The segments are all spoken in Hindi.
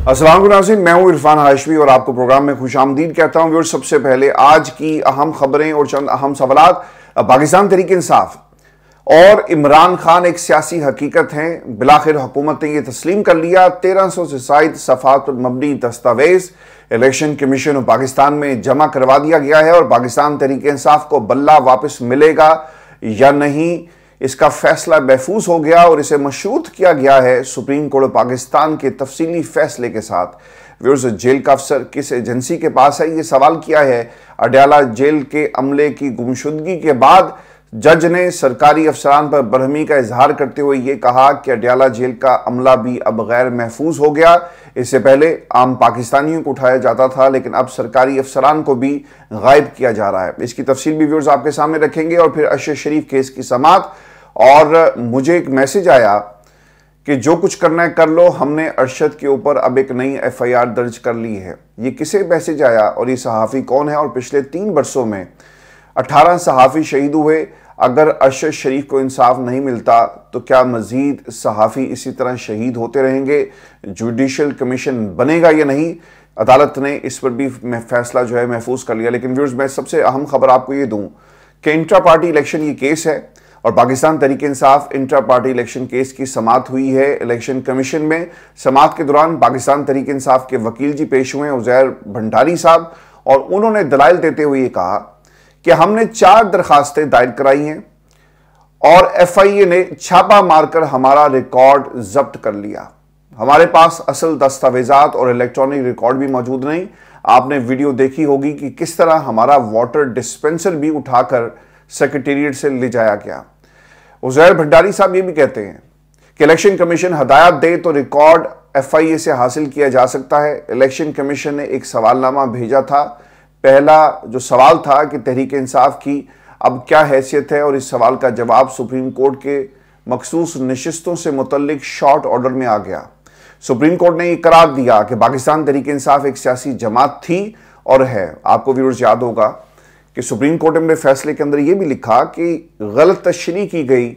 अस्सलाम वालेकुम नाज़रीन, मैं हूं इरफान हाशमी और आपको प्रोग्राम में खुशामदीद कहता हूं। व्यूअर्स, सबसे पहले आज की अहम खबरें और चंद अहम सवालात। पाकिस्तान तहरीक इंसाफ और इमरान खान एक सियासी हकीकत हैं। बिलाखिर हुकूमत ने यह तस्लीम कर लिया 1300 से ज़ायद सफ़ात पर मबनी दस्तावेज इलेक्शन कमीशन ऑफ पाकिस्तान में जमा करवा दिया गया है और पाकिस्तान तहरीक इंसाफ को बल्ला वापस मिलेगा या नहीं, इसका फैसला महफूज हो गया और इसे मशरूत किया गया है सुप्रीम कोर्ट ऑफ पाकिस्तान के तफसीली फैसले के साथ। व्यूअर्स, जेल का अफसर किस एजेंसी के पास है, ये सवाल किया है। अडयाला जेल के अमले की गुमशुदगी के बाद जज ने सरकारी अफसरान पर बरहमी का इजहार करते हुए ये कहा कि अडयाला जेल का अमला भी अब गैर महफूज हो गया। इससे पहले आम पाकिस्तानियों को उठाया जाता था, लेकिन अब सरकारी अफसरान को भी गायब किया जा रहा है। इसकी तफसील भी व्यूअर्स आपके सामने रखेंगे और फिर अरशद शरीफ केस की समाअत। और मुझे एक मैसेज आया कि जो कुछ करना है कर लो, हमने अरशद के ऊपर अब एक नई FIR दर्ज कर ली है। ये किसे मैसेज आया और ये सहाफ़ी कौन है? और पिछले 3 वर्षों में 18 सहाफ़ी शहीद हुए। अगर अरशद शरीफ को इंसाफ नहीं मिलता तो क्या मज़ीद सहाफ़ी इसी तरह शहीद होते रहेंगे? जुडिशल कमीशन बनेगा या नहीं? अदालत ने इस पर भी फैसला जो है महफूज कर लिया। लेकिन व्यूअर्स, मैं सबसे अहम खबर आपको ये दूं कि इंट्रा पार्टी इलेक्शन ये केस है और Pakistan Tehreek Insaf intra party election case की समाअत हुई है इलेक्शन कमीशन में। समाअत के दौरान पाकिस्तान तहरीक इंसाफ के वकील जी पेश हुए, उज़ैर भंडारी साहब, और उन्होंने दलाइल देते हुए कहा कि हमने 4 दरखास्तें दायर कराई हैं और FIA ने छापा मारकर हमारा रिकॉर्ड जब्त कर लिया। हमारे पास असल दस्तावेजात और इलेक्ट्रॉनिक रिकॉर्ड भी मौजूद नहीं। आपने वीडियो देखी होगी कि किस तरह हमारा वाटर डिस्पेंसर भी उठाकर सेक्रेटेरिएट से ले जाया गया। उज़ैर भंडारी साहब ये भी कहते हैं कि इलेक्शन कमीशन हदायत दे तो रिकॉर्ड FIA से हासिल किया जा सकता है। इलेक्शन कमीशन ने एक सवालनामा भेजा था। पहला जो सवाल था कि तहरीक इंसाफ की अब क्या हैसियत है, और इस सवाल का जवाब सुप्रीम कोर्ट के मखसूस नशिस्तों से मुतल्लिक शॉर्ट ऑर्डर में आ गया। सुप्रीम कोर्ट ने यह करार दिया कि पाकिस्तान तहरीक इंसाफ एक सियासी जमात थी और है। आपको व्यूअर्स याद होगा कि सुप्रीम कोर्ट ने अपने फैसले के अंदर यह भी लिखा कि गलत तशरीह की गई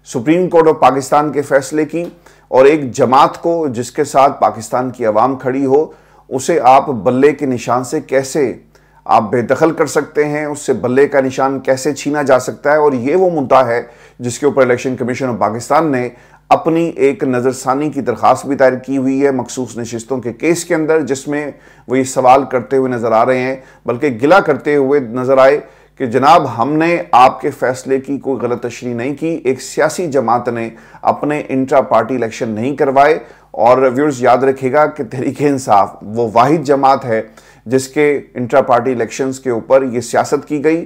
सुप्रीम कोर्ट ऑफ पाकिस्तान के फैसले की, और एक जमात को जिसके साथ पाकिस्तान की आवाम खड़ी हो उसे आप बल्ले के निशान से कैसे आप बेदखल कर सकते हैं, उससे बल्ले का निशान कैसे छीना जा सकता है। और ये वो मुद्दा है जिसके ऊपर इलेक्शन कमीशन ऑफ पाकिस्तान ने अपनी एक नज़रसानी की दरख्वास्त भी दायर की हुई है मखसूस नशिस्तों के केस के अंदर, जिसमें वो ये सवाल करते हुए नजर आ रहे हैं, बल्कि गिला करते हुए नजर आए कि जनाब हमने आपके फैसले की कोई गलत तशरीह नहीं की। एक सियासी जमात ने अपने इंट्रा पार्टी इलेक्शन नहीं करवाए। और व्यूअर्स, याद रखिएगा कि तहरीक इंसाफ वो वाहिद जमात है जिसके इंट्रा पार्टी इलेक्शंस के ऊपर ये सियासत की गई।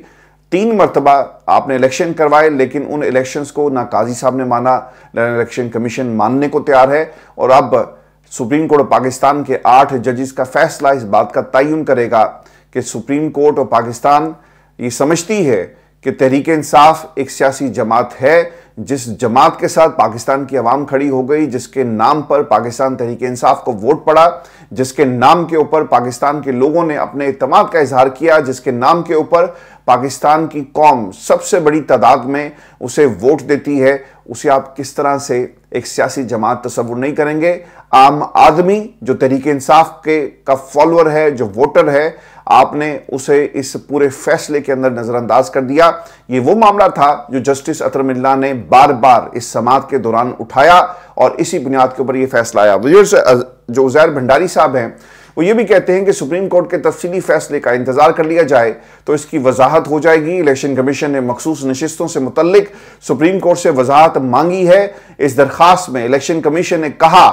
3 मरतबा आपने इलेक्शन करवाए, लेकिन उन इलेक्शंस को ना काजी साहब ने माना, ना इलेक्शन कमीशन मानने को तैयार है। और अब सुप्रीम कोर्ट ऑफ पाकिस्तान के 8 जजेस का फैसला इस बात का तयन करेगा कि सुप्रीम कोर्ट ऑफ पाकिस्तान ये समझती है कि तहरीक इंसाफ एक सियासी जमात है, जिस जमात के साथ पाकिस्तान की आवाम खड़ी हो गई, जिसके नाम पर पाकिस्तान तहरीक इंसाफ को वोट पड़ा, जिसके नाम के ऊपर पाकिस्तान के लोगों ने अपने इत्मीनाद का इजहार किया, जिसके नाम के ऊपर पाकिस्तान की कौम सबसे बड़ी तादाद में उसे वोट देती है, उसे आप किस तरह से एक सियासी जमात तस्वुर नहीं करेंगे? आम आदमी जो तहरीक इंसाफ के का फॉलोअर है, जो वोटर है, आपने उसे इस पूरे फैसले के अंदर नजरअंदाज कर दिया। ये वो मामला था जो जस्टिस अतर मिल्ला ने बार बार इस समाअत के दौरान उठाया और इसी बुनियाद के ऊपर यह फैसला आया। जो उज़ैर भंडारी साहब हैं वो ये भी कहते हैं कि सुप्रीम कोर्ट के तफसीली फैसले का इंतजार कर लिया जाए तो इसकी वजाहत हो जाएगी। इलेक्शन कमीशन ने मखसूस नशिस्तों से मुतल्लिक सुप्रीम कोर्ट से वजाहत मांगी है। इस दरखास्त में इलेक्शन कमीशन ने कहा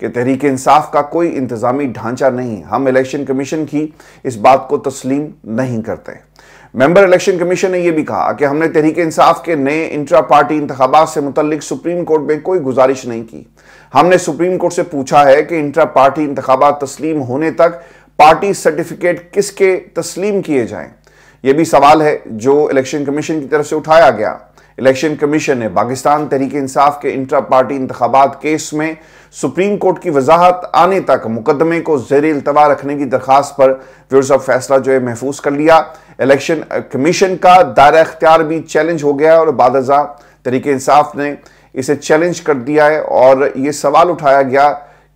कि तहरीक इंसाफ का कोई इंतजामी ढांचा नहीं, हम इलेक्शन कमीशन की इस बात को तस्लीम नहीं करते। मेंबर इलेक्शन कमीशन ने यह भी कहा कि हमने तहरीक इंसाफ के नए इंट्रा पार्टी इंतखाबात से मुतल्लिक सुप्रीम कोर्ट में कोई गुजारिश नहीं की। हमने सुप्रीम कोर्ट से पूछा है कि इंट्रा पार्टी इंतखाबात तस्लीम होने तक पार्टी सर्टिफिकेट किसके तस्लीम किए जाएं। यह भी सवाल है जो इलेक्शन कमीशन की तरफ से उठाया गया। इलेक्शन कमीशन ने पाकिस्तान तहरीक इंसाफ के इंट्रा पार्टी इंतखाबात केस में सुप्रीम कोर्ट की वजाहत आने तक मुकदमे को ज़ेर इल्तवा रखने की दरखास्त पर व्यूअर्स अब फैसला जो है महफूज कर लिया। इलेक्शन कमीशन का दायरा इख्तियार भी चैलेंज हो गया और बादज़ा तहरीक इंसाफ ने इसे चैलेंज कर दिया है और यह सवाल उठाया गया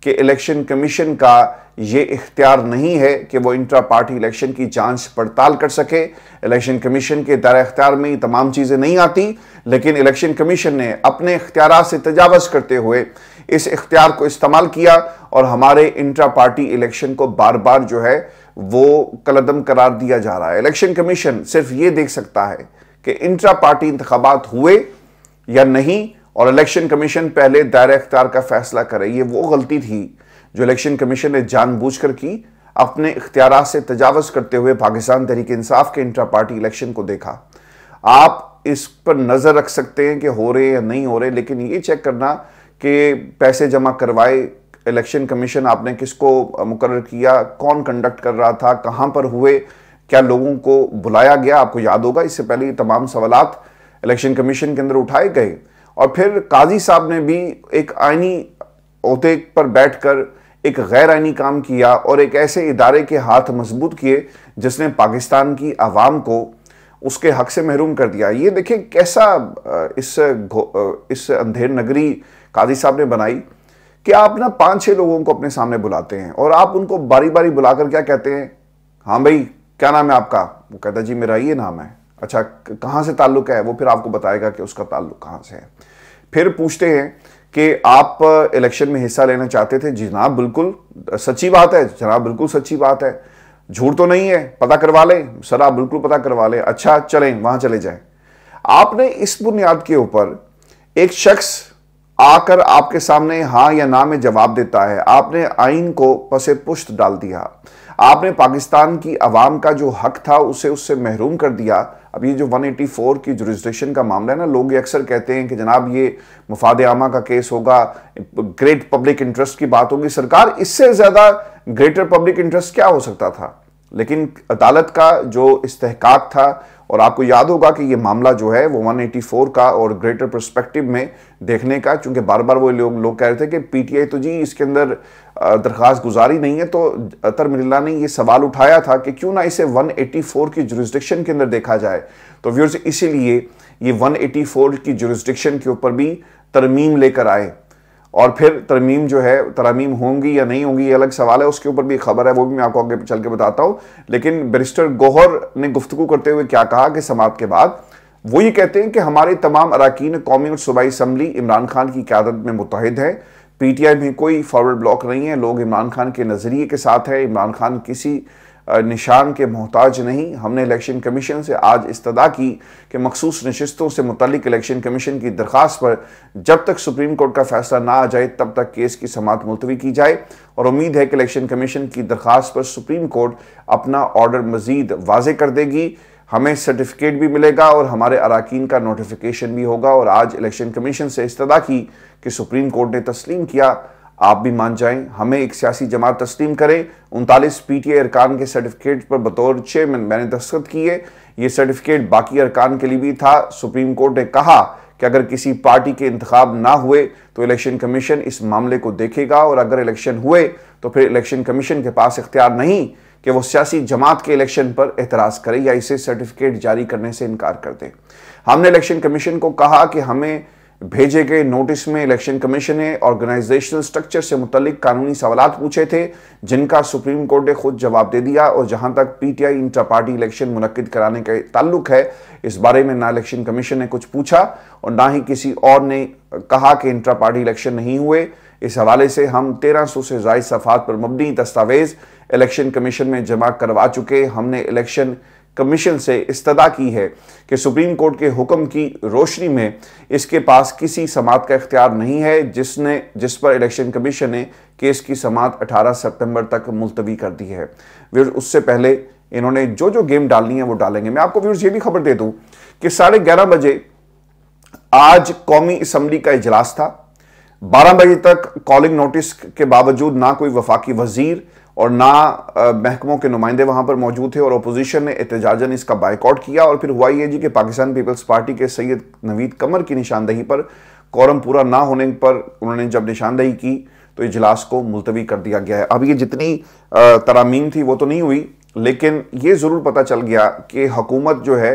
कि इलेक्शन कमीशन का ये इख्तियार नहीं है कि वो इंट्रा पार्टी इलेक्शन की जांच पड़ताल कर सके। इलेक्शन कमीशन के दायरे इख्तियार में ये तमाम चीज़ें नहीं आती, लेकिन इलेक्शन कमीशन ने अपने इख्तियार से तजावज़ करते हुए इस इख्तियार को इस्तेमाल किया और हमारे इंट्रा पार्टी इलेक्शन को बार बार जो है वो कलअदम करार दिया जा रहा है। इलेक्शन कमीशन सिर्फ ये देख सकता है कि इंट्रा पार्टी इंतखाबात हुए या नहीं, और इलेक्शन कमीशन पहले दायरे इख्तियार का फैसला करे। ये वो गलती थी जो इलेक्शन कमीशन ने जानबूझकर की, अपने इख्तियार से तजावज़ करते हुए पाकिस्तान तहरीक इंसाफ के इंट्रा पार्टी इलेक्शन को देखा। आप इस पर नज़र रख सकते हैं कि हो रहे या नहीं हो रहे, लेकिन ये चेक करना कि पैसे जमा करवाए इलेक्शन कमीशन, आपने किसको मुकर्रर किया, कौन कंडक्ट कर रहा था, कहाँ पर हुए, क्या लोगों को बुलाया गया। आपको याद होगा इससे पहले ये तमाम सवालात इलेक्शन कमीशन के अंदर उठाए गए, और फिर काजी साहब ने भी एक आईनी ओहदे पर बैठकर एक गैर आईनी काम किया और एक ऐसे इदारे के हाथ मजबूत किए जिसने पाकिस्तान की आवाम को उसके हक से महरूम कर दिया। ये देखें कैसा इस अंधेर नगरी काजी साहब ने बनाई कि आप ना 5-6 लोगों को अपने सामने बुलाते हैं और आप उनको बारी बारी बुलाकर क्या कहते हैं, हाँ भाई क्या नाम है आपका, वो कहता है जी मेरा ये नाम है, अच्छा कहाँ से ताल्लुक है, वो फिर आपको बताएगा कि उसका ताल्लुक कहाँ से है। फिर पूछते हैं कि आप इलेक्शन में हिस्सा लेना चाहते थे, जी जनाब बिल्कुल सच्ची बात है, जनाब बिल्कुल सच्ची बात है, झूठ तो नहीं है, पता करवा लें सर, आप बिल्कुल पता करवा लें, अच्छा चलें वहां चले जाएं। आपने इस बुनियाद के ऊपर एक शख्स आकर आपके सामने हाँ या ना में जवाब देता है, आपने आइन को पसे पुश्त डाल दिया, आपने पाकिस्तान की आवाम का जो हक था उसे उससे महरूम कर दिया। अब ये जो 184 की जुरिस्डिक्शन का मामला है ना, लोग ये अक्सर कहते हैं कि जनाब ये मुफाद आमा का केस होगा, ग्रेट पब्लिक इंटरेस्ट की बात होगी। सरकार इससे ज्यादा ग्रेटर पब्लिक इंटरेस्ट क्या हो सकता था, लेकिन अदालत का जो इस्तेहकाक था, और आपको याद होगा कि ये मामला जो है वो 184 का और ग्रेटर पर्सपेक्टिव में देखने का, चूंकि बार बार वो लोग कह रहे थे कि पीटीआई तो जी इसके अंदर दरख्वास्त गुजारी नहीं है, तो अतर मिल्ला ने ये सवाल उठाया था कि क्यों ना इसे 184 की जुरिस्डिक्शन के अंदर देखा जाए। तो व्यूअर्स इसीलिए ये 184 की जुरिस्डिक्शन के ऊपर भी तरमीम लेकर आए, और फिर तरमीम जो है, तरमीम होंगी या नहीं होंगी ये अलग सवाल है, उसके ऊपर भी खबर है, वो भी मैं आपको आगे चल के बताता हूं। लेकिन बैरिस्टर गौहर ने गुफ्तगू करते हुए क्या कहा कि समाअत के बाद वो ये कहते हैं कि हमारे तमाम अराकीन कौमी और सूबाई असम्बली इमरान खान की क़यादत में मुत्तहिद है, पीटीआई में कोई फॉरवर्ड ब्लॉक नहीं है, लोग इमरान खान के नज़रिए के साथ है, इमरान खान किसी निशान के मोहताज नहीं। हमने इलेक्शन कमीशन से आज इस्तदा की कि मखसूस नशिस्तों से मुतल्लिक इलेक्शन कमीशन की दरख्वास्त पर जब तक सुप्रीम कोर्ट का फैसला ना आ जाए तब तक केस की समाअत मुलतवी की जाए, और उम्मीद है कि इलेक्शन कमीशन की दरख्वास्त पर सुप्रीम कोर्ट अपना ऑर्डर मजीद वाजे कर देगी, हमें सर्टिफिकेट भी मिलेगा और हमारे अराकीन का नोटिफिकेशन भी होगा। और आज इलेक्शन कमीशन से इस्तदा की कि सुप्रीम कोर्ट ने तस्लीम किया, आप भी मान जाएं, हमें एक सियासी जमात तस्लीम करें। 39 पीटीआई अरकान के सर्टिफिकेट पर बतौर चेयरमैन मैंने दस्तखत किए, ये सर्टिफिकेट बाकी अरकान के लिए भी था। सुप्रीम कोर्ट ने कहा कि अगर किसी पार्टी के इंतखाब ना हुए तो इलेक्शन कमीशन इस मामले को देखेगा, और अगर इलेक्शन हुए तो फिर इलेक्शन कमीशन के पास इख्तियार नहीं कि वो सियासी जमात के इलेक्शन पर एतराज़ करे या इसे सर्टिफिकेट जारी करने से इनकार कर दे। हमने इलेक्शन कमीशन को कहा कि हमें भेजे गए नोटिस में इलेक्शन कमीशन ने ऑर्गेनाइजेशनल स्ट्रक्चर से मुतल्लिक कानूनी सवालात पूछे थे, जिनका सुप्रीम कोर्ट ने खुद जवाब दे दिया। और जहां तक पीटीआई इंट्रा पार्टी इलेक्शन मुनक्किद कराने का ताल्लुक है, इस बारे में ना इलेक्शन कमीशन ने कुछ पूछा और ना ही किसी और ने कहा कि इंट्रा पार्टी इलेक्शन नहीं हुए। इस हवाले से हम 1300 से ज़ायद सफ़ात पर मबनी दस्तावेज इलेक्शन कमीशन में जमा करवा चुके। हमने इलेक्शन कमीशन से इस्तदा की है कि सुप्रीम कोर्ट के हुक्म की रोशनी में इसके पास किसी समाअत का इख्तियार नहीं है, जिस पर इलेक्शन कमीशन ने केस की समाअत 18 सितंबर तक मुलतवी कर दी है। व्यूअर्स उससे पहले इन्होंने जो जो गेम डालनी है वो डालेंगे। मैं आपको व्यूअर्स ये भी खबर दे दूं कि 11:30 बजे आज कौमी असम्बली का इजलास था। 12 बजे तक कॉलिंग नोटिस के बावजूद ना कोई वफाकी वजीर और ना महकमों के नुमाइंदे वहां पर मौजूद थे, और अपोजिशन ने एहतजाजन इसका बाइकआउट किया। और फिर हुआ ये जी कि पाकिस्तान पीपल्स पार्टी के सैयद नवीद कमर की निशानदही पर, कोरम पूरा ना होने पर उन्होंने जब निशानदही की तो इजलास को मुलतवी कर दिया गया है। अब ये जितनी तरामीम थी वो तो नहीं हुई, लेकिन ये ज़रूर पता चल गया कि हुकूमत जो है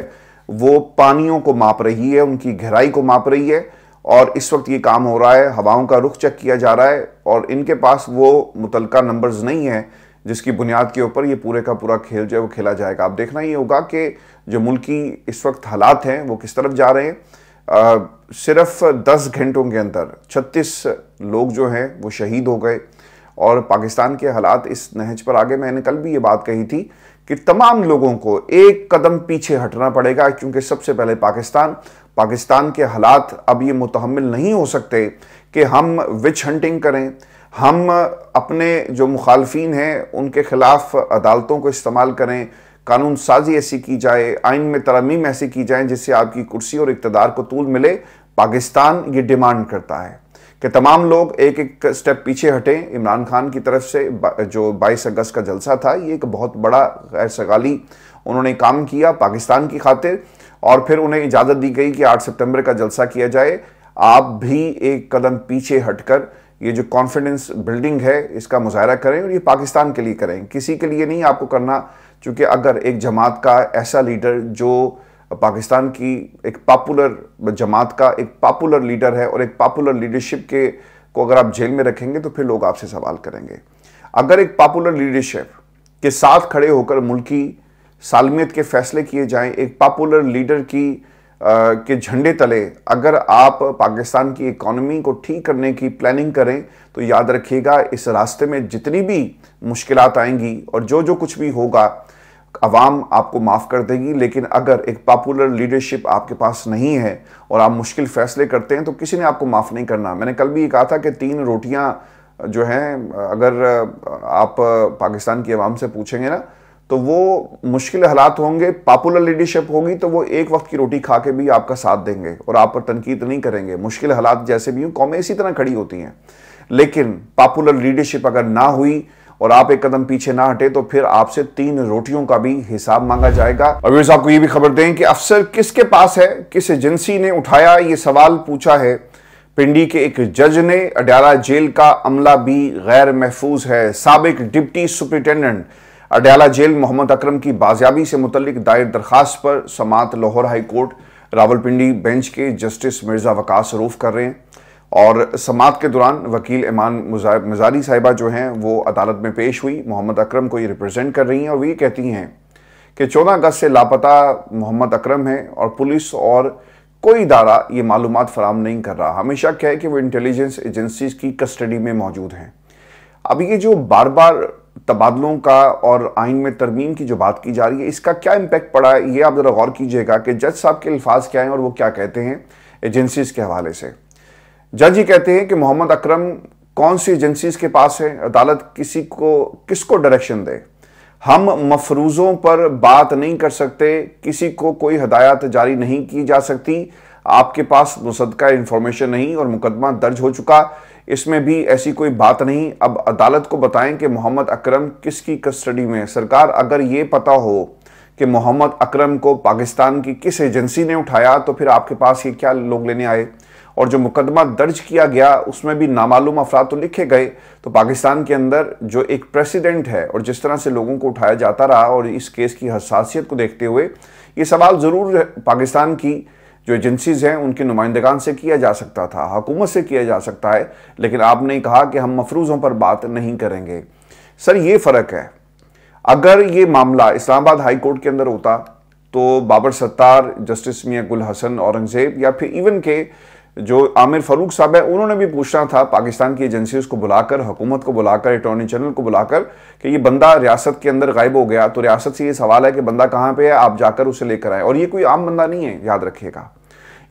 वो पानियों को माप रही है, उनकी गहराई को माप रही है, और इस वक्त ये काम हो रहा है, हवाओं का रुख चेक किया जा रहा है और इनके पास वो मुतलका नंबर्स नहीं है जिसकी बुनियाद के ऊपर ये पूरे का पूरा खेल जो है वो खेला जाएगा। अब देखना ये होगा कि जो मुल्की इस वक्त हालात हैं वो किस तरफ जा रहे हैं। सिर्फ 10 घंटों के अंदर 36 लोग जो हैं वो शहीद हो गए और पाकिस्तान के हालात इस नहज पर आगे। मैंने कल भी ये बात कही थी कि तमाम लोगों को एक कदम पीछे हटना पड़ेगा, क्योंकि सबसे पहले पाकिस्तान के हालात अब ये मुतहम्मिल नहीं हो सकते कि हम विच हंटिंग करें, हम अपने जो मुखालफीन हैं उनके खिलाफ अदालतों को इस्तेमाल करें, कानून साजी ऐसी की जाए, आइन में तरमीम ऐसी की जाए जिससे आपकी कुर्सी और इक़्तिदार को तूल मिले। पाकिस्तान ये डिमांड करता है कि तमाम लोग एक एक स्टेप पीछे हटें। इमरान खान की तरफ से जो 22 अगस्त का जलसा था, ये एक बहुत बड़ा गैर सगाली उन्होंने काम किया पाकिस्तान की खातिर, और फिर उन्हें इजाज़त दी गई कि 8 सितंबर का जलसा किया जाए। आप भी एक कदम पीछे हटकर ये जो कॉन्फिडेंस बिल्डिंग है इसका मुजाहरा करें, और ये पाकिस्तान के लिए करें, किसी के लिए नहीं आपको करना। क्योंकि अगर एक जमात का ऐसा लीडर जो पाकिस्तान की एक पॉपुलर जमात का एक पॉपुलर लीडर है और एक पॉपुलर लीडरशिप के को अगर आप जेल में रखेंगे तो फिर लोग आपसे सवाल करेंगे। अगर एक पॉपुलर लीडरशिप के साथ खड़े होकर मुल्की सालमियत के फैसले किए जाएं, एक पॉपुलर लीडर के झंडे तले अगर आप पाकिस्तान की इकॉनमी को ठीक करने की प्लानिंग करें, तो याद रखिएगा इस रास्ते में जितनी भी मुश्किलात आएंगी और जो कुछ भी होगा अवाम आपको माफ़ कर देगी। लेकिन अगर एक पॉपुलर लीडरशिप आपके पास नहीं है और आप मुश्किल फैसले करते हैं तो किसी ने आपको माफ़ नहीं करना। मैंने कल भी ये कहा था कि 3 रोटियां जो हैं, अगर आप पाकिस्तान की अवाम से पूछेंगे ना तो वो मुश्किल हालात होंगे, पॉपुलर लीडरशिप होगी तो वो एक वक्त की रोटी खा के भी आपका साथ देंगे और आप पर तनकीद नहीं करेंगे। मुश्किल हालात जैसे भी हों, कौमें इसी तरह खड़ी होती हैं। लेकिन पॉपुलर लीडरशिप अगर ना हुई और आप एक कदम पीछे ना हटे तो फिर आपसे 3 रोटियों का भी हिसाब मांगा जाएगा। और वैसे आपको ये भी खबर दें कि अफसर किसके पास है, किस एजेंसी ने उठाया, ये सवाल पूछा है पिंडी के एक जज ने। अडयाला जेल का अमला भी गैर महफूज है। साबिक deputy superintendent Adiala jail Mohammad Akram की बाजियाबी से मुतल्लिक दायर दरखास्त पर समात Lahore high court Rawalpindi bench के जस्टिस मिर्जा वकास रूफ कर रहे हैं। और समात के दौरान वकील ईमान मजारी साहिबा जो हैं वो अदालत में पेश हुई, मोहम्मद अकरम को ये रिप्रेजेंट कर रही हैं और वो ये कहती हैं कि 14 अगस्त से लापता मोहम्मद अकरम है और पुलिस और कोई इदारा ये मालूमात फराम नहीं कर रहा। हमेशा क्या है कि वो इंटेलिजेंस एजेंसीज की कस्टडी में मौजूद हैं। अब ये जो बार बार तबादलों का और आइन में तरमीम की जो बात की जा रही है, इसका क्या इम्पैक्ट पड़ा है, ये आप ज़रा गौर कीजिएगा कि जज साहब के अल्फाज क्या हैं और वो क्या कहते हैं एजेंसीज के हवाले से। जज ही कहते हैं कि मोहम्मद अकरम कौन सी एजेंसीज के पास है, अदालत किसको डायरेक्शन दे। हम मफरूज़ों पर बात नहीं कर सकते, किसी को कोई हदायत जारी नहीं की जा सकती। आपके पास मुसद्दका इंफॉर्मेशन नहीं और मुकदमा दर्ज हो चुका, इसमें भी ऐसी कोई बात नहीं। अब अदालत को बताएं कि मोहम्मद अकरम किसकी कस्टडी में है। सरकार, अगर ये पता हो कि मोहम्मद अकरम को पाकिस्तान की किस एजेंसी ने उठाया तो फिर आपके पास ये क्या लोग लेने आए। और जो मुकदमा दर्ज किया गया उसमें भी नामालूम अफराद तो लिखे गए। तो पाकिस्तान के अंदर जो एक प्रेसिडेंट है और जिस तरह से लोगों को उठाया जाता रहा, और इस केस की हसासियत को देखते हुए ये सवाल ज़रूर पाकिस्तान की जो एजेंसीज हैं उनके नुमाइंदगान से किया जा सकता था, हुकूमत से किया जा सकता है। लेकिन आपने कहा कि हम मफरूज़ों पर बात नहीं करेंगे। सर, ये फ़र्क है। अगर ये मामला इस्लामाबाद हाई कोर्ट के अंदर होता तो बाबर सत्तार, जस्टिस मियां गुल हसन औरंगजेब या फिर इवन के जो आमिर फारूक साहब है, उन्होंने भी पूछना था पाकिस्तान की एजेंसीज को बुलाकर, हुकूमत को बुलाकर, अटॉर्नी जनरल को बुलाकर कि ये बंदा रियासत के अंदर गायब हो गया, तो रियासत से ये सवाल है कि बंदा कहाँ पे है, आप जाकर उसे लेकर आए। और ये कोई आम बंदा नहीं है, याद रखिएगा।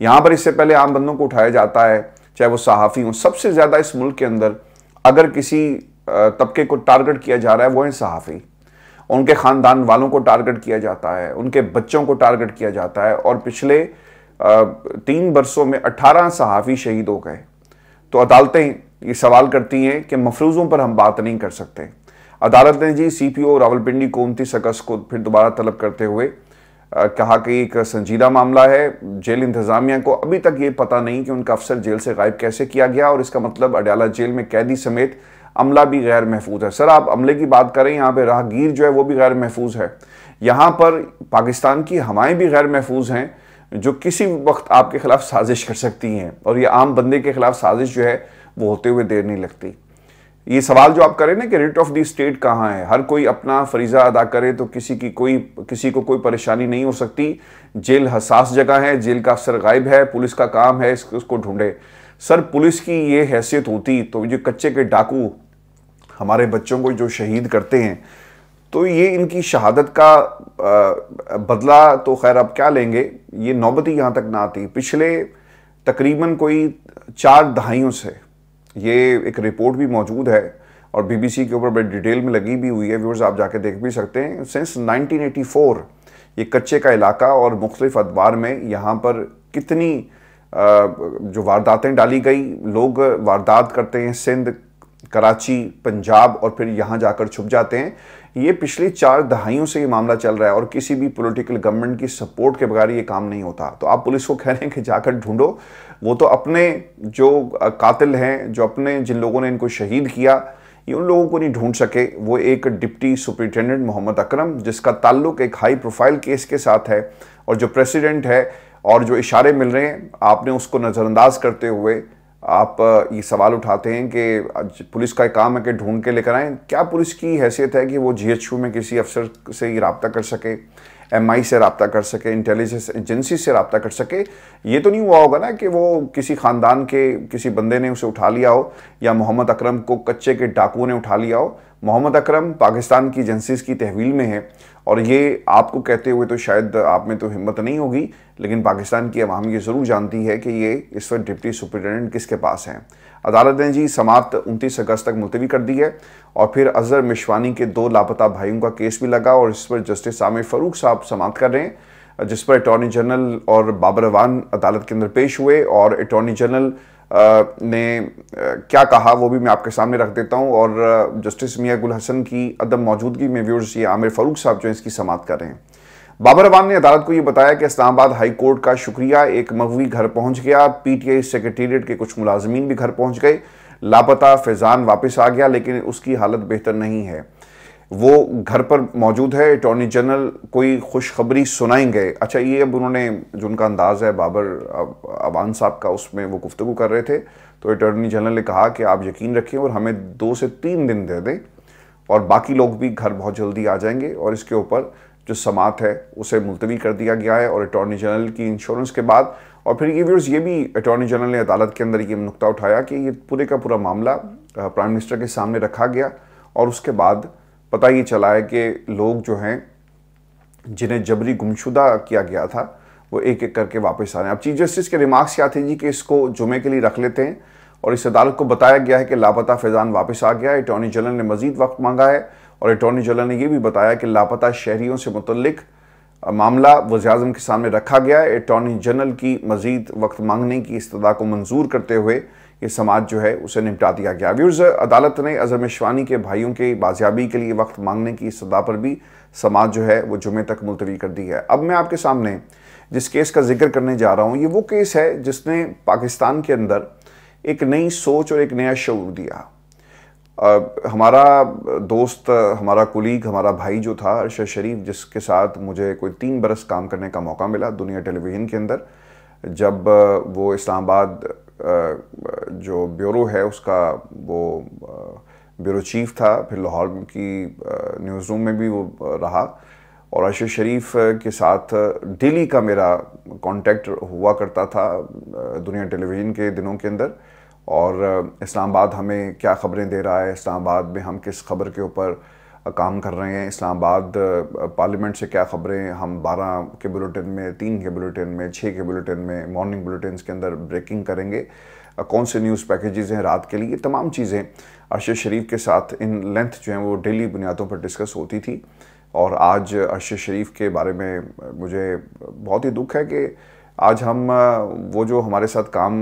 यहाँ पर इससे पहले आम बंदों को उठाया जाता है, चाहे वो सहाफ़ी हों। सबसे ज़्यादा इस मुल्क के अंदर अगर किसी तबके को टारगेट किया जा रहा है वो है सहाफ़ी। उनके ख़ानदान वालों को टारगेट किया जाता है, उनके बच्चों को टारगेट किया जाता है। और पिछले 3 बरसों में 18 सहाफ़ी शहीद हो गए। तो अदालतें ये सवाल करती हैं कि मफरूज़ों पर हम बात नहीं कर सकते। अदालत ने जी CPO रावलपिंडी को 29 अगस्त को फिर दोबारा तलब करते हुए कहा कि एक संजीदा मामला है। जेल इंतज़ामिया को अभी तक ये पता नहीं कि उनका अफसर जेल से गायब कैसे किया गया, और इसका मतलब अडयाला जेल में कैदी समेत अमला भी गैर महफूज है। सर, आप अमले की बात करें, यहाँ पे राहगीर जो है वो भी गैर महफूज है। यहाँ पर पाकिस्तान की हवाएं भी गैर महफूज हैं। जो किसी वक्त आपके खिलाफ साजिश कर सकती हैं, और ये आम बंदे के खिलाफ साजिश जो है वो होते हुए देर नहीं लगती। ये सवाल जो आप करें ना कि रिट ऑफ द स्टेट कहाँ है, हर कोई अपना फरीजा अदा करे तो किसी को कोई परेशानी नहीं हो सकती। जेल हसास जगह है, जेल का अफसर गायब है, पुलिस का काम है उसको ढूंढे। सर पुलिस की ये हैसियत होती तो जो कच्चे के डाकू हमारे बच्चों को जो शहीद करते हैं, तो ये इनकी शहादत का बदला तो खैर अब क्या लेंगे, ये नौबत ही यहाँ तक ना आती। पिछले तकरीबन कोई 4 दहाइयों से ये एक रिपोर्ट भी मौजूद है और बीबीसी के ऊपर बड़ी डिटेल में लगी भी हुई है, व्यूअर्स आप जाके देख भी सकते हैं। सिंस 1984 ये कच्चे का इलाका और मुख्तलिफ अदवार में यहाँ पर कितनी जो वारदातें डाली गई, लोग वारदात करते हैं, सिंध, कराची, पंजाब और फिर यहाँ जाकर छुप जाते हैं। ये पिछली 4 दहाइयों से ये मामला चल रहा है और किसी भी पॉलिटिकल गवर्नमेंट की सपोर्ट के बगैर ये काम नहीं होता। तो आप पुलिस को कह रहे हैं कि जाकर ढूंढो, वो तो अपने जो कातिल हैं, जो अपने जिन लोगों ने इनको शहीद किया, ये उन लोगों को नहीं ढूंढ सके। वो एक डिप्टी सुपरिटेंडेंट मोहम्मद अकरम, जिसका ताल्लुक एक हाई प्रोफाइल केस के साथ है, और जो प्रेसिडेंट है और जो इशारे मिल रहे हैं, आपने उसको नज़रअंदाज करते हुए आप ये सवाल उठाते हैं कि पुलिस का काम है कि ढूंढ के लेकर आएँ। क्या पुलिस की हैसियत है कि वो GHQ में किसी अफसर से ही रब्ता कर सके, MI से रब्ता कर सके, इंटेलिजेंस एजेंसी से रब्ता कर सके? ये तो नहीं हुआ होगा ना कि वो किसी ख़ानदान के किसी बंदे ने उसे उठा लिया हो, या मोहम्मद अकरम को कच्चे के डाकुओं ने उठा लिया हो। मोहम्मद अकरम पाकिस्तान की एजेंसीज़ की तहवील में है, और ये आपको कहते हुए तो शायद आप में तो हिम्मत नहीं होगी, लेकिन पाकिस्तान की अवाम ये ज़रूर जानती है कि ये इस वक्त डिप्टी सुपरिटेंडेंट किसके पास हैं। अदालत ने जी समाअत 29 अगस्त तक मुलतवी कर दी है, और फिर अजहर मिशवानी के 2 लापता भाइयों का केस भी लगा, और इस पर जस्टिस आमिर फ़ारूक साहब समाअत कर रहे हैं, जिस पर अटॉर्नी जनरल और बाबर अवान अदालत के अंदर पेश हुए। और अटॉर्नी जनरल ने क्या कहा वो भी मैं आपके सामने रख देता हूं, और जस्टिस मियां गुल हसन की अदम मौजूदगी में व्यूअर्स ये आमिर फ़ारूक साहब जो इसकी समाअत कर रहे हैं। बाबर अवान ने अदालत को ये बताया कि इस्लामाबाद हाई कोर्ट का शुक्रिया, एक मगवी घर पहुंच गया, PTI सेक्रेटेरिएट के कुछ मुलाजमीन भी घर पहुंच गए, लापता फैज़ान वापस आ गया, लेकिन उसकी हालत बेहतर नहीं है, वो घर पर मौजूद है। अटॉर्नी जनरल कोई खुशखबरी सुनाएंगे। अच्छा, ये अब उन्होंने जो उनका अंदाज़ है बाबर अवान साहब का, उसमें वो गुफ्तगू कर रहे थे, तो अटॉर्नी जनरल ने कहा कि आप यकीन रखें और हमें 2 से 3 दिन दे दें, और बाकी लोग भी घर बहुत जल्दी आ जाएंगे। और इसके ऊपर जो समाअत है उसे मुलतवी कर दिया गया है, और अटॉर्नी जनरल की इंश्योरेंस के बाद। और फिर ये व्यूअर्स, ये भी अटॉर्नी जनरल ने अदालत के अंदर ये नुक्ता उठाया कि ये पूरे का पूरा मामला प्राइम मिनिस्टर के सामने रखा गया, और उसके बाद पता ये चला है कि लोग जो हैं जिन्हें जबरी गुमशुदा किया गया था वो एक एक करके वापस आ रहे हैं। अब चीफ जस्टिस के रिमार्क्स क्या थे जी कि इसको जुमे के लिए रख लेते हैं, और इस अदालत को बताया गया है कि लापता फैज़ान वापस आ गया है। अटॉर्नी जनरल ने मजीद वक्त मांगा है, और अटॉर्नी जनरल ने यह भी बताया कि लापता शहरियों से मुतल्लिक मामला वज़ीर-ए-आज़म के सामने रखा गया है। अटॉर्नी जनरल की मजीद वक्त मांगने की इस्तदा को मंजूर करते हुए ये समाअत जो है उसे निपटा दिया गया। व्यूअर्स, अदालत ने अजहर मिशवानी के भाइयों के बाजियाबी के लिए वक्त मांगने की इस्तदा पर भी समाअत जो है वो जुमे तक मुलतवी कर दी है। अब मैं आपके सामने जिस केस का जिक्र करने जा रहा हूँ, ये वो केस है जिसने पाकिस्तान के अंदर एक नई सोच और एक नया शऊर दिया। हमारा दोस्त, हमारा कुलीग, हमारा भाई जो था अरशद शरीफ, जिसके साथ मुझे कोई 3 बरस काम करने का मौका मिला दुनिया टेलीविज़न के अंदर, जब वो इस्लामाबाद जो ब्यूरो है उसका वो ब्यूरो चीफ था, फिर लाहौर की न्यूज़ रूम में भी वो रहा, और अरशद शरीफ के साथ डेली का मेरा कांटेक्ट हुआ करता था दुनिया टेलीविज़न के दिनों के अंदर। और इस्लामाबाद हमें क्या ख़बरें दे रहा है, इस्लामाबाद में हम किस खबर के ऊपर काम कर रहे हैं, इस्लामाबाद पार्लियामेंट से क्या ख़बरें हम 12 के बुलेटिन में, 3 के बुलेटिन में, 6 के बुलेटिन में, मॉर्निंग बुलेटिन के अंदर ब्रेकिंग करेंगे, कौन से न्यूज़ पैकेजेस हैं रात के लिए, तमाम चीज़ें अरशद शरीफ के साथ इन लेंथ जो हैं वो डेली बुनियादों पर डिस्कस होती थी। और आज अरशद शरीफ के बारे में मुझे बहुत ही दुख है कि आज हम वो जो हमारे साथ काम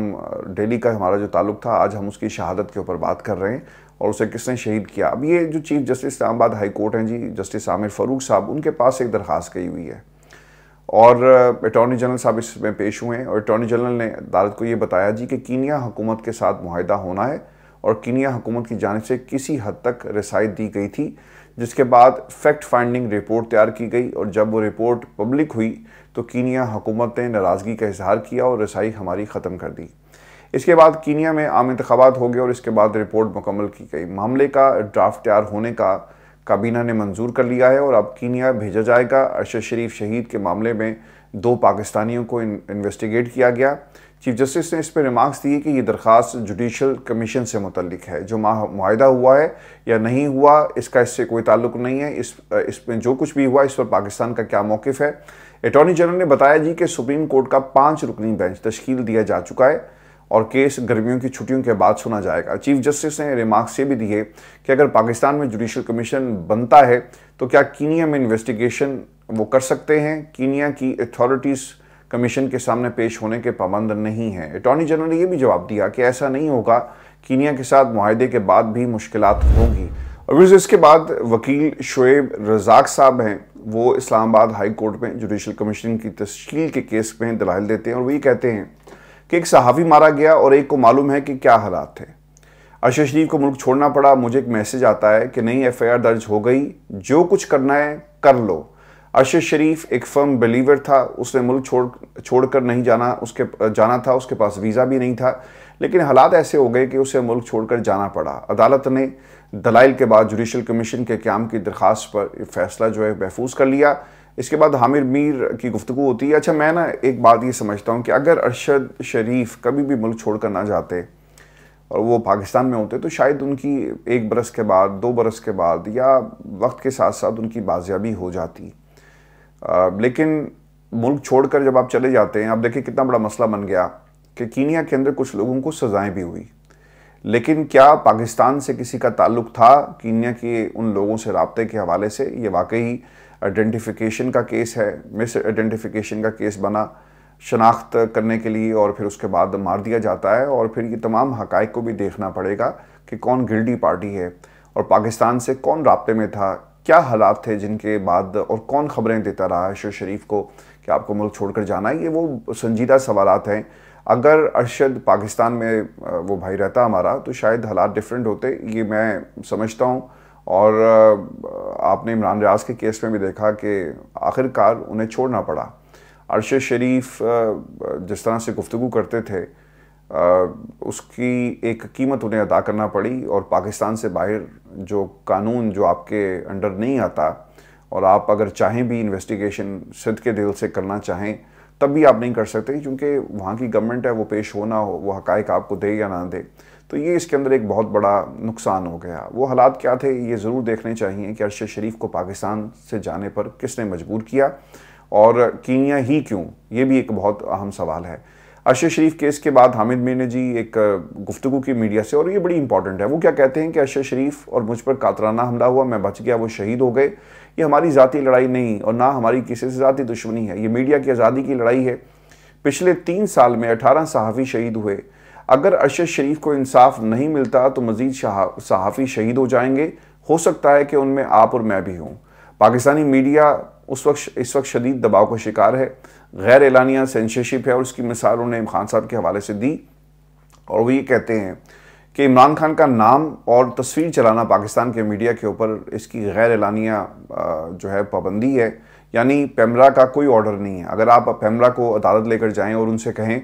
डेली का हमारा जो ताल्लुक़ था, आज हम उसकी शहादत के ऊपर बात कर रहे हैं और उसे किसने शहीद किया। अब ये जो chief justice Islamabad high court हैं जी, जस्टिस आमिर फ़ारूक साहब, उनके पास एक दरख्वास्त गई हुई है और अटॉर्नी जनरल साहब इसमें पेश हुए हैं। और अटॉर्नी जनरल ने अदालत को ये बताया जी कि कीनिया हुकूमत के साथ मुआहिदा होना है और कीनिया हुकूमत की जानिब से किसी हद तक रसाई दी गई थी, जिसके बाद फैक्ट फाइंडिंग रिपोर्ट तैयार की गई और जब वो रिपोर्ट पब्लिक हुई तो कीनिया हुकूमत ने नाराज़गी का इजहार किया और रसाई हमारी ख़त्म कर दी। इसके बाद कीनिया में आम इंतखाबात हो गए और इसके बाद रिपोर्ट मुकम्मल की गई। मामले का ड्राफ्ट तैयार होने का काबीना ने मंजूर कर लिया है और अब कीनिया भेजा जाएगा। अरशद शरीफ शहीद के मामले में 2 पाकिस्तानियों को इन्वेस्टिगेट किया गया। चीफ जस्टिस ने इस पर रिमार्क्स दिए कि ये दरख्वास्त जुडिशल कमीशन से मुतल्लिक है। जो मुआहिदा हुआ है या नहीं हुआ इसका इससे कोई ताल्लुक नहीं है। इसमें जो कुछ भी हुआ इस पर पाकिस्तान का क्या मौक़िफ़ है। अटॉर्नी जनरल ने बताया जी कि सुप्रीम कोर्ट का 5 रुकनी बेंच तश्कील दिया जा चुका है और केस गर्मियों की छुट्टियों के बाद सुना जाएगा। चीफ जस्टिस ने रिमार्क्स ये भी दिए कि अगर पाकिस्तान में जुडिशल कमीशन बनता है तो क्या कीनिया में इन्वेस्टिगेशन वो कर सकते हैं। कीनिया की अथॉरिटीज़ कमीशन के सामने पेश होने के पाबंद नहीं हैं। अटॉर्नी जनरल ने यह भी जवाब दिया कि ऐसा नहीं होगा, कीनिया के साथ मुआहदे के बाद भी मुश्किलात होंगी। और इसके बाद वकील शोएब रज़ाक साहब हैं, वो इस्लामाबाद हाई कोर्ट में जुडिशल कमीशन की तश्कील के केस में दलाइल देते हैं और वही कहते हैं कि एक सहाफ़ी मारा गया और एक को मालूम है कि क्या हालात थे। अरशद शरीफ को मुल्क छोड़ना पड़ा। मुझे एक मैसेज आता है कि नई FIR दर्ज हो गई, जो कुछ करना है कर लो। अरशद शरीफ एक फर्म बिलीवर था, उसने मुल्क छोड़कर नहीं जाना, जाना था, उसके पास वीज़ा भी नहीं था, लेकिन हालात ऐसे हो गए कि उसे मुल्क छोड़कर जाना पड़ा। अदालत ने दलाइल के बाद जुडिशल कमीशन के क़याम की दरख्वास्त पर फैसला जो है महफूज कर लिया। इसके बाद हामिद मीर की गुफ्तगू होती है। अच्छा, मैं ना एक बात ये समझता हूँ कि अगर अरशद शरीफ कभी भी मुल्क छोड़कर ना जाते और वो पाकिस्तान में होते तो शायद उनकी 1 बरस के बाद, 2 बरस के बाद या वक्त के साथ साथ उनकी बाजियाबी हो जाती। लेकिन मुल्क छोड़कर जब आप चले जाते हैं, आप देखिए कितना बड़ा मसला बन गया कि कीनिया के अंदर कुछ लोगों को सज़ाएं भी हुई, लेकिन क्या पाकिस्तान से किसी का ताल्लुक था कीनिया के उन लोगों से राब्ते के हवाले से? ये वाकई आइडेंटिफिकेशन का केस है, मिस आइडेंटिफिकेशन का केस बना, शनाख्त करने के लिए और फिर उसके बाद मार दिया जाता है और फिर ये तमाम हक़ाइक़ को भी देखना पड़ेगा कि कौन गिल्टी पार्टी है और पाकिस्तान से कौन राब्ते में था, क्या हालात थे जिनके बाद और कौन खबरें देता रहा अरशद शरीफ को कि आपको मुल्क छोड़कर जाना है। ये वो संजीदा सवालात हैं। अगर अरशद पाकिस्तान में वो भाई रहता हमारा तो शायद हालात डिफरेंट होते, ये मैं समझता हूँ। और आपने इमरान रियाज के केस में भी देखा कि आखिरकार उन्हें छोड़ना पड़ा। अरशद शरीफ जिस तरह से गुफ्तगू करते थे उसकी एक कीमत उन्हें अदा करना पड़ी और पाकिस्तान से बाहर जो कानून जो आपके अंडर नहीं आता और आप अगर चाहें भी इन्वेस्टिगेशन सिद्ध के दिल से करना चाहें तब भी आप नहीं कर सकते, क्योंकि वहाँ की गवर्नमेंट है, वो पेश हो ना हो, वो हक़ाइक़ आपको दे या ना दे। तो ये इसके अंदर एक बहुत बड़ा नुकसान हो गया। वो हालात क्या थे ये ज़रूर देखने चाहिए कि अरशद शरीफ को पाकिस्तान से जाने पर किसने मजबूर किया और कीनिया ही क्यों, ये भी एक बहुत अहम सवाल है। अरशद शरीफ केस के बाद हामिद मीर ने जी एक गुफ्तगू की मीडिया से और ये बड़ी इंपॉर्टेंट है। वो क्या कहते हैं कि अरशद शरीफ और मुझ पर कातराना हमला हुआ, मैं बच गया, वो शहीद हो गए। ये हमारी ज़ाती लड़ाई नहीं और ना हमारी किसी से ज़ाती दुश्मनी है, ये मीडिया की आज़ादी की लड़ाई है। पिछले 3 साल में 18 सहाफ़ी शहीद हुए। अगर अरशद शरीफ को इंसाफ नहीं मिलता तो मज़ीद सहाफ़ी शहीद हो जाएंगे। हो सकता है कि उनमें आप और मैं भी हूँ। पाकिस्तानी मीडिया इस वक्त शदीद दबाव का शिकार है। गैर एलानिया सेंसरशिप है और उसकी मिसाल उन्होंने इमरान खान साहब के हवाले से दी और वो ये कहते हैं कि इमरान खान का नाम और तस्वीर चलाना पाकिस्तान के मीडिया के ऊपर इसकी गैर एलानिया जो है पाबंदी है, यानी पैमरा का कोई ऑर्डर नहीं है। अगर आप पैमरा को अदालत लेकर जाएं और उनसे कहें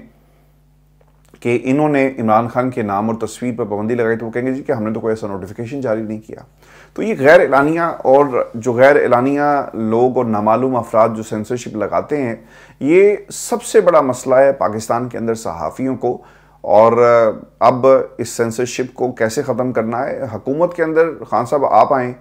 कि इन्होंने इमरान खान के नाम और तस्वीर पर पाबंदी लगाई तो वो कहेंगे जी कि हमने तो कोई ऐसा नोटिफिकेशन जारी नहीं किया। तो ये गैर एलानिया और जो गैर एलानिया लोग और नामालूम अफराद जो सेंसरशिप लगाते हैं, ये सबसे बड़ा मसला है पाकिस्तान के अंदर सहाफ़ियों को। और अब इस सेंसरशिप को कैसे ख़त्म करना है, हुकूमत के अंदर खान साहब आप आएँ,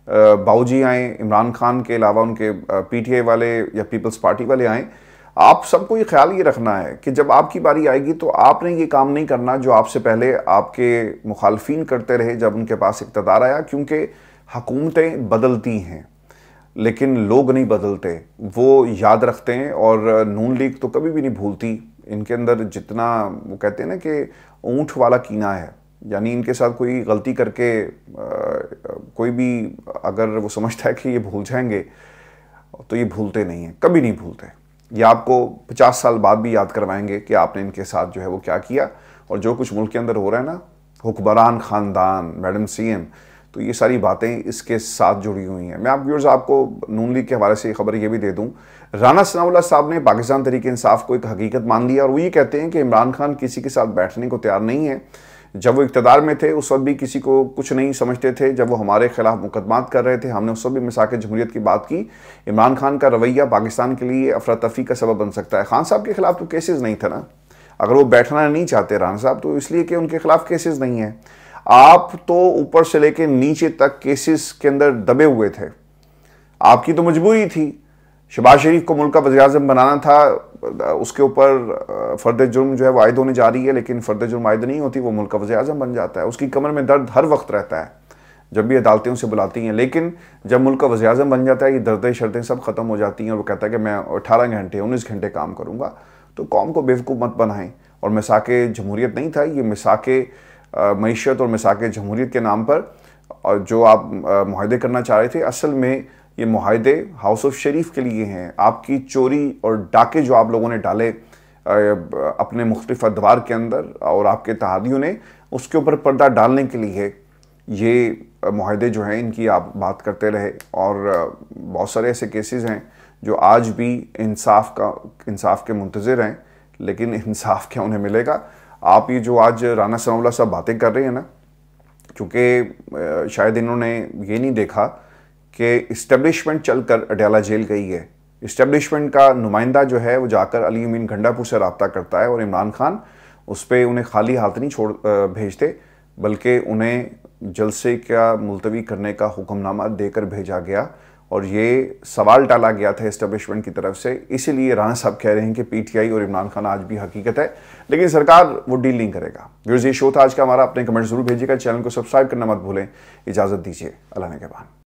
बाऊजी आएँ, इमरान खान के अलावा उनके PTI वाले या पीपल्स पार्टी वाले आएँ। आप सबको ये ख्याल ये रखना है कि जब आपकी बारी आएगी तो आपने ये काम नहीं करना जो आपसे पहले आपके मुखालफीन करते रहे जब उनके पास इक़्तिदार आया, क्योंकि हुकूमतें बदलती हैं लेकिन लोग नहीं बदलते, वो याद रखते हैं। और नून लीग तो कभी भी नहीं भूलती। इनके अंदर जितना वो कहते हैं ना कि ऊँट वाला कीना है, यानी इनके साथ कोई गलती करके कोई भी अगर वो समझता है कि ये भूल जाएंगे तो ये भूलते नहीं हैं, कभी नहीं भूलते। ये आपको 50 साल बाद भी याद करवाएंगे कि आपने इनके साथ जो है वो क्या किया। और जो कुछ मुल्क के अंदर हो रहा है ना, हुक्मरान ख़ानदान, मैडम सीएम, तो ये सारी बातें इसके साथ जुड़ी हुई हैं। मैं आपको नून लीग के हवाले से खबर ये भी दे दूं, राना सनाउल्लाह साहब ने पाकिस्तान तहरीक इंसाफ को एक हकीकत मान लिया और वो ये कहते हैं कि इमरान खान किसी के साथ बैठने को तैयार नहीं है। जब वो इक़्तिदार में थे उस वक्त भी किसी को कुछ नहीं समझते थे। जब वो हमारे खिलाफ मुकदमात कर रहे थे, हमने उस वक्त भी मिसाक जमहूरियत की बात की। इमरान खान का रवैया पाकिस्तान के लिए अफरा तफरी का सबब बन सकता है। खान साहब के खिलाफ तो केसेस नहीं था ना, अगर वो बैठना नहीं चाहते राना साहब तो इसलिए कि उनके खिलाफ केसेस नहीं है। आप तो ऊपर से लेकर नीचे तक केसेस के अंदर दबे हुए थे, आपकी तो मजबूरी थी। शहबाज शरीफ को मुल्क का वज़ीर-ए-आज़म बनाना था, उसके ऊपर फ़र्द जुर्म जो है वो आयद होने जा रही है, लेकिन फ़र्द जुर्म आयद नहीं होती, वो मुल्क का वज़ीर-ए-आज़म बन जाता है। उसकी कमर में दर्द हर वक्त रहता है जब भी अदालतें उसे बुलाती हैं, लेकिन जब मुल्क का वज़ीर-ए-आज़म बन जाता है ये दर्दें शर्तें सब ख़त्म हो जाती हैं और वो कहता है कि मैं 18 घंटे 19 घंटे काम करूँगा। तो कौम को बेवकूफ़ मत बनाएं। और मिसाके जमहूरियत नहीं था, ये मिसाके मईशत और मिसाके जमहूरियत के नाम पर और जो आप मुआहदे करना चाह रहे थे, असल में ये मुआहदे हाउस ऑफ शरीफ के लिए हैं। आपकी चोरी और डाके जो आप लोगों ने डाले अपने मुख्तलिफ अदवार के अंदर और आपके तहादियों ने, उसके ऊपर पर्दा डालने के लिए ये मुआहदे जो हैं इनकी आप बात करते रहे। और बहुत सारे ऐसे केसेस हैं जो आज भी इंसाफ के मुंतज़िर हैं, लेकिन इंसाफ क्या उन्हें मिलेगा। आप ये जो आज राना सनाउल्लाह साहब बातें कर रहे हैं ना, क्योंकि शायद इन्होंने ये नहीं देखा कि इस्टेब्लिशमेंट चलकर अडयाला जेल गई है। इस्टेब्लिशमेंट का नुमाइंदा जो है वो जाकर अली अमीन गंडापुर से रब्ता करता है और इमरान खान उस पर उन्हें खाली हाथ नहीं भेजते, बल्कि उन्हें जलसे का मुलतवी करने का हुक्मनामा देकर भेजा गया और ये सवाल टाला गया था इस्टेब्लिशमेंट की तरफ से। इसीलिए राना साहब कह रहे हैं कि पीटीआई और इमरान खान आज भी हकीकत है, लेकिन सरकार वो डील नहीं करेगा। व्यूअर्स, ये शो था आज का हमारा। अपने कमेंट जरूर भेजिएगा, चैनल को सब्सक्राइब करना मत भूलें। इजाज़त दीजिए, अल्लाह ने के बाद।